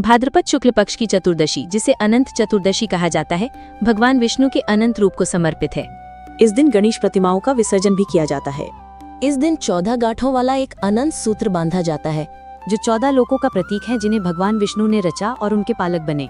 भाद्रपद शुक्ल पक्ष की चतुर्दशी, जिसे अनंत चतुर्दशी कहा जाता है, भगवान विष्णु के अनंत रूप को समर्पित है। इस दिन गणेश प्रतिमाओं का विसर्जन भी किया जाता है। इस दिन 14 गांठों वाला एक अनंत सूत्र बांधा जाता है, जो 14 लोकों का प्रतीक है, जिन्हें भगवान विष्णु ने रचा और उनके पालक बने।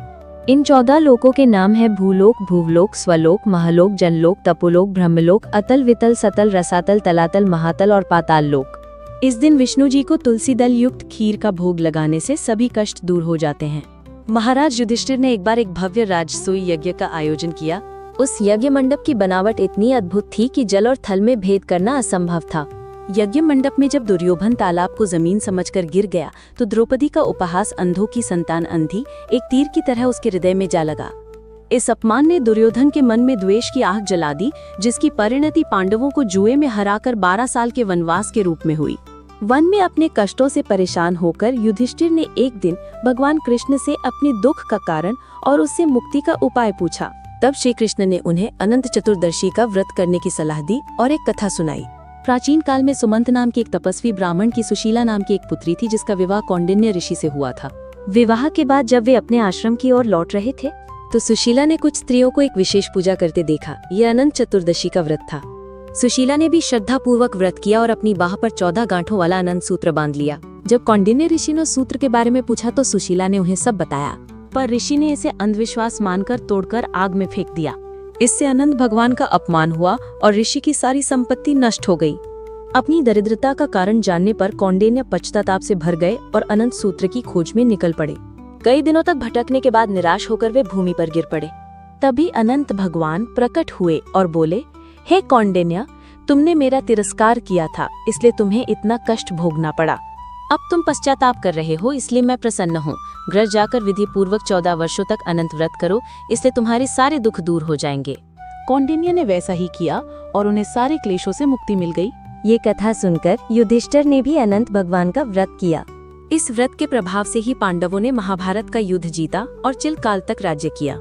इन 14 लोकों के नाम है भूलोक, भूवलोक, स्वलोक, महलोक, जनलोक, तपोलोक, ब्रह्मलोक, अतल, वितल, सतल, रसातल, तलातल, महातल और पाताल लोक। इस दिन विष्णु जी को तुलसी दल युक्त खीर का भोग लगाने से सभी कष्ट दूर हो जाते हैं। महाराज युधिष्ठिर ने एक बार एक भव्य राजसूय यज्ञ का आयोजन किया। उस यज्ञ मंडप की बनावट इतनी अद्भुत थी कि जल और थल में भेद करना असंभव था। यज्ञ मंडप में जब दुर्योधन तालाब को जमीन समझकर गिर गया तो द्रौपदी का उपहास अंधों की संतान अंधी एक तीर की तरह उसके हृदय में जा लगा। इस अपमान ने दुर्योधन के मन में द्वेष की आग जला दी, जिसकी परिणति पांडवों को जुए में हराकर 12 साल के वनवास के रूप में हुई। वन में अपने कष्टों से परेशान होकर युधिष्ठिर ने एक दिन भगवान कृष्ण से अपने दुख का कारण और उससे मुक्ति का उपाय पूछा। तब श्री कृष्ण ने उन्हें अनंत चतुर्दशी का व्रत करने की सलाह दी और एक कथा सुनाई। प्राचीन काल में सुमंत नाम की एक तपस्वी ब्राह्मण की सुशीला नाम की एक पुत्री थी, जिसका विवाह कौंडिन्य ऋषि से हुआ था। विवाह के बाद जब वे अपने आश्रम की ओर लौट रहे थे तो सुशीला ने कुछ स्त्रियों को एक विशेष पूजा करते देखा। यह अनंत चतुर्दशी का व्रत था। सुशीला ने भी श्रद्धा पूर्वक व्रत किया और अपनी बाह पर 14 गांठों वाला अनंत सूत्र बांध लिया। जब कौंडिन्य ऋषि ने सूत्र के बारे में पूछा तो सुशीला ने उन्हें सब बताया, पर ऋषि ने इसे अंधविश्वास मानकर तोड़कर आग में फेंक दिया। इससे अनंत भगवान का अपमान हुआ और ऋषि की सारी संपत्ति नष्ट हो गई। अपनी दरिद्रता का कारण जानने पर कौंडिन्य पश्चाताप से भर गए और अनंत सूत्र की खोज में निकल पड़े। कई दिनों तक भटकने के बाद निराश होकर वे भूमि पर गिर पड़े। तभी अनंत भगवान प्रकट हुए और बोले, हे कौंडिन्य, तुमने मेरा तिरस्कार किया था, इसलिए तुम्हें इतना कष्ट भोगना पड़ा। अब तुम पश्चाताप कर रहे हो, इसलिए मैं प्रसन्न हूँ। घर जाकर विधि पूर्वक 14 वर्षों तक अनंत व्रत करो, इसलिए तुम्हारे सारे दुख दूर हो जाएंगे। कौंडिन्य ने वैसा ही किया और उन्हें सारे क्लेशों से मुक्ति मिल गई। ये कथा सुनकर युधिष्ठिर ने भी अनंत भगवान का व्रत किया। इस व्रत के प्रभाव से ही पांडवों ने महाभारत का युद्ध जीता और चिरकाल तक राज्य किया।